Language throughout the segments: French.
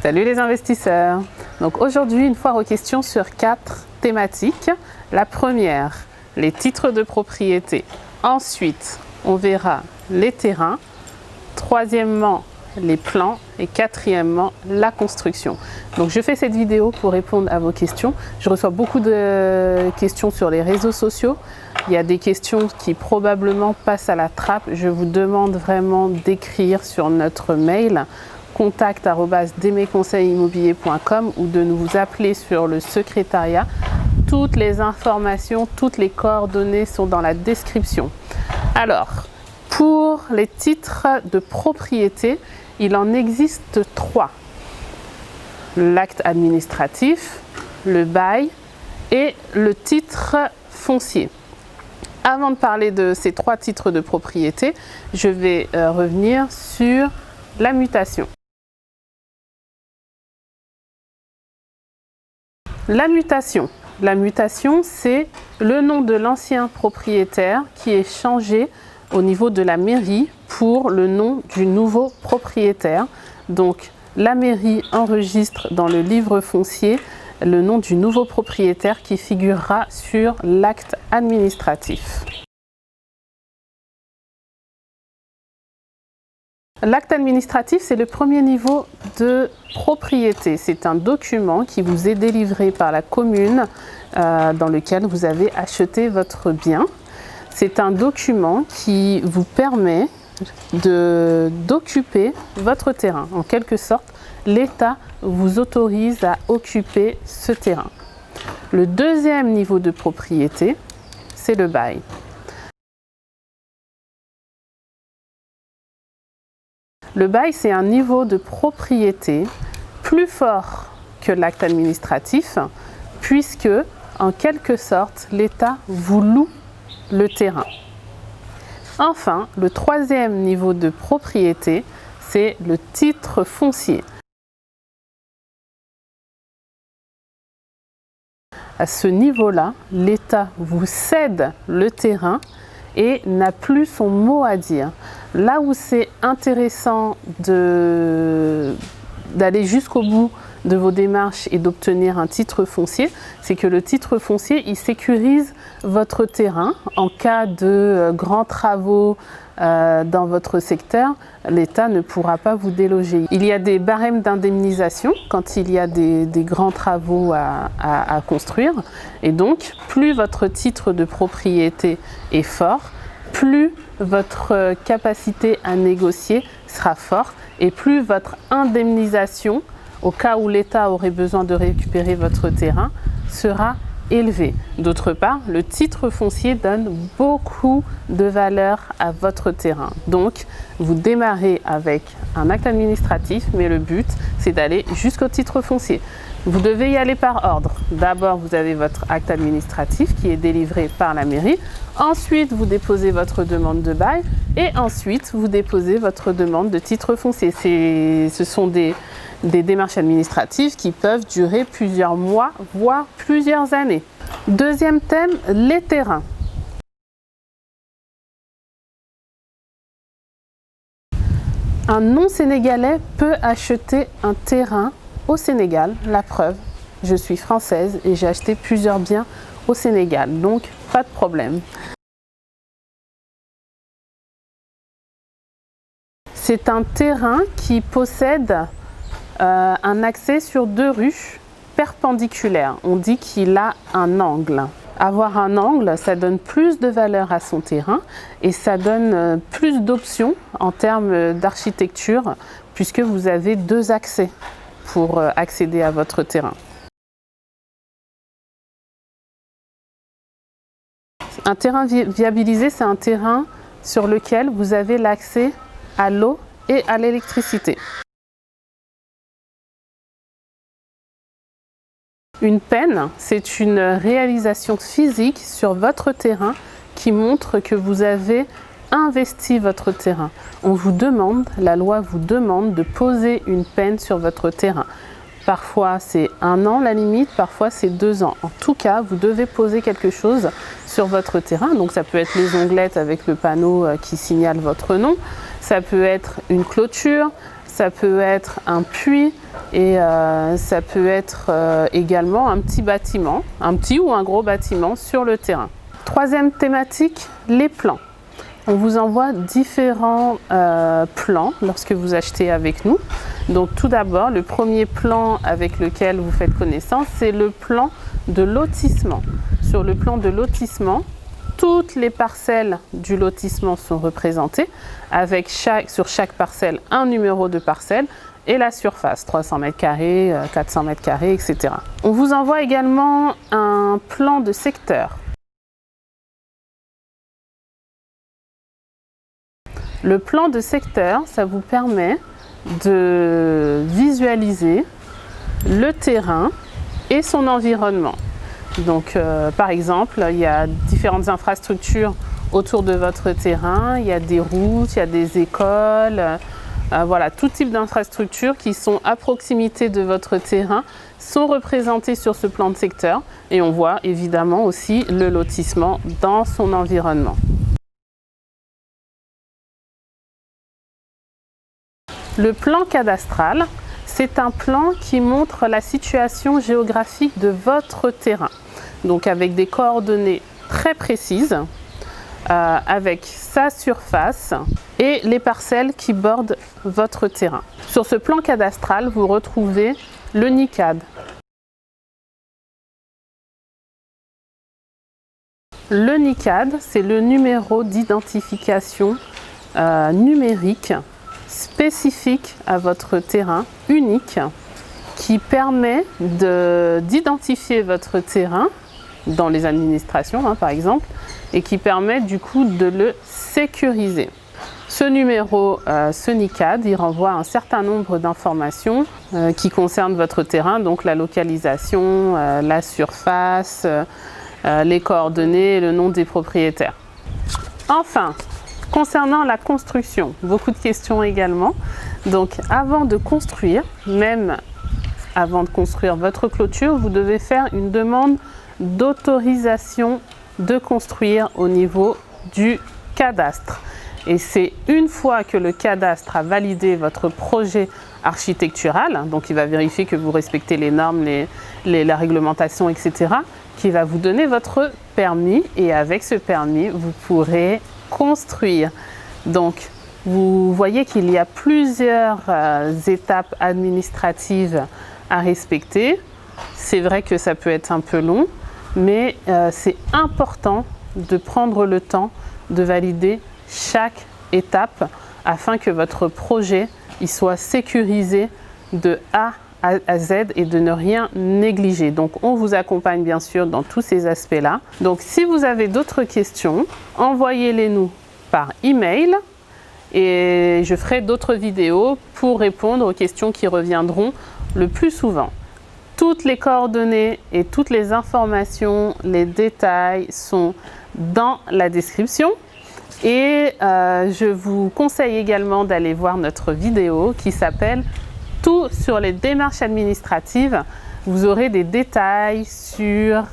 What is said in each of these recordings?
Salut les investisseurs! Donc aujourd'hui, une foire aux questions sur 4 thématiques. La première, les titres de propriété. Ensuite, on verra les terrains. Troisièmement, les plans. Et quatrièmement, la construction. Donc je fais cette vidéo pour répondre à vos questions. Je reçois beaucoup de questions sur les réseaux sociaux. Il y a des questions qui probablement passent à la trappe. Je vous demande vraiment d'écrire sur notre mail contact@demesconseilsimmobiliers.com ou de nous appeler sur le secrétariat. Toutes les informations, toutes les coordonnées sont dans la description. Alors, pour les titres de propriété, il en existe 3. L'acte administratif, le bail et le titre foncier. Avant de parler de ces 3 titres de propriété, je vais revenir sur la mutation. La mutation, c'est le nom de l'ancien propriétaire qui est changé au niveau de la mairie pour le nom du nouveau propriétaire. Donc, la mairie enregistre dans le livre foncier le nom du nouveau propriétaire qui figurera sur l'acte administratif. L'acte administratif, c'est le premier niveau de propriété. C'est un document qui vous est délivré par la commune dans lequel vous avez acheté votre bien. C'est un document qui vous permet d'occuper votre terrain. En quelque sorte, l'État vous autorise à occuper ce terrain. Le deuxième niveau de propriété, c'est le bail. Le bail, c'est un niveau de propriété plus fort que l'acte administratif, puisque, en quelque sorte, l'État vous loue le terrain. Enfin, le troisième niveau de propriété, c'est le titre foncier. À ce niveau-là, l'État vous cède le terrain et n'a plus son mot à dire. Là où c'est intéressant d'aller jusqu'au bout de vos démarches et d'obtenir un titre foncier, c'est que le titre foncier, il sécurise votre terrain en cas de grands travaux dans votre secteur. L'État ne pourra pas vous déloger. Il y a des barèmes d'indemnisation quand il y a des grands travaux à construire. Et donc, plus votre titre de propriété est fort, plus votre capacité à négocier sera forte et plus votre indemnisation, au cas où l'État aurait besoin de récupérer votre terrain, sera élevé. D'autre part, le titre foncier donne beaucoup de valeur à votre terrain. Donc, vous démarrez avec un acte administratif, mais le but, c'est d'aller jusqu'au titre foncier. Vous devez y aller par ordre. D'abord, vous avez votre acte administratif qui est délivré par la mairie. Ensuite, vous déposez votre demande de bail et ensuite, vous déposez votre demande de titre foncier. Ce sont des démarches administratives qui peuvent durer plusieurs mois, voire plusieurs années. Deuxième thème, les terrains. Un non-sénégalais peut acheter un terrain au Sénégal. La preuve, je suis française et j'ai acheté plusieurs biens au Sénégal, donc pas de problème. C'est un terrain qui possède un accès sur 2 rues perpendiculaires. On dit qu'il a un angle. Avoir un angle, ça donne plus de valeur à son terrain et ça donne plus d'options en termes d'architecture puisque vous avez 2 accès pour accéder à votre terrain. Un terrain viabilisé, c'est un terrain sur lequel vous avez l'accès à l'eau et à l'électricité. Une PEN, c'est une réalisation physique sur votre terrain qui montre que vous avez investi votre terrain. On vous demande, la loi vous demande de poser une PEN sur votre terrain. Parfois c'est 1 an la limite, parfois c'est 2 ans. En tout cas, vous devez poser quelque chose sur votre terrain. Donc ça peut être les onglettes avec le panneau qui signale votre nom. Ça peut être une clôture, ça peut être un puits et ça peut être également un petit bâtiment, un petit ou un gros bâtiment sur le terrain. Troisième thématique, les plans. On vous envoie différents plans lorsque vous achetez avec nous. Donc tout d'abord, le premier plan avec lequel vous faites connaissance, c'est le plan de lotissement. Sur le plan de lotissement, toutes les parcelles du lotissement sont représentées avec sur chaque parcelle un numéro de parcelle et la surface, 300 m², 400 m², etc. On vous envoie également un plan de secteur. Le plan de secteur, ça vous permet de visualiser le terrain et son environnement. Donc, par exemple, il y a différentes infrastructures autour de votre terrain. Il y a des routes, il y a des écoles, voilà, tout type d'infrastructures qui sont à proximité de votre terrain sont représentées sur ce plan de secteur. Et on voit évidemment aussi le lotissement dans son environnement. Le plan cadastral, c'est un plan qui montre la situation géographique de votre terrain. Donc avec des coordonnées très précises, avec sa surface et les parcelles qui bordent votre terrain. Sur ce plan cadastral, vous retrouvez le NICAD. Le NICAD, c'est le numéro d'identification numérique spécifique à votre terrain, unique, qui permet d'identifier votre terrain dans les administrations, par exemple, et qui permet du coup de le sécuriser. Ce numéro, ce NICAD, il renvoie un certain nombre d'informations qui concernent votre terrain, donc la localisation, la surface, les coordonnées, le nom des propriétaires. Enfin, concernant la construction, beaucoup de questions également. Donc avant de construire, même avant de construire votre clôture, vous devez faire une demande d'autorisation de construire au niveau du cadastre. Et c'est une fois que le cadastre a validé votre projet architectural, donc il va vérifier que vous respectez les normes, la réglementation, etc., qui va vous donner votre permis. Et avec ce permis, vous pourrez construire. Donc, vous voyez qu'il y a plusieurs étapes administratives à respecter. C'est vrai que ça peut être un peu long, mais c'est important de prendre le temps de valider chaque étape afin que votre projet il soit sécurisé de A à Z et de ne rien négliger. Donc on vous accompagne bien sûr dans tous ces aspects-là. Donc si vous avez d'autres questions, envoyez-les nous par email et je ferai d'autres vidéos pour répondre aux questions qui reviendront le plus souvent. Toutes les coordonnées et toutes les informations, les détails sont dans la description. Et je vous conseille également d'aller voir notre vidéo qui s'appelle « Tout sur les démarches administratives ». Vous aurez des détails sur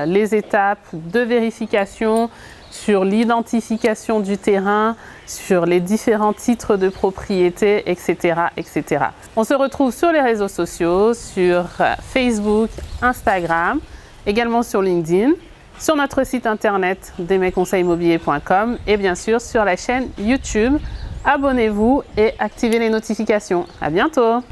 les étapes de vérification, sur l'identification du terrain, sur les différents titres de propriété, etc., etc. On se retrouve sur les réseaux sociaux, sur Facebook, Instagram, également sur LinkedIn, sur notre site internet demesconseilsimmobiliers.com et bien sûr sur la chaîne YouTube. Abonnez-vous et activez les notifications. À bientôt!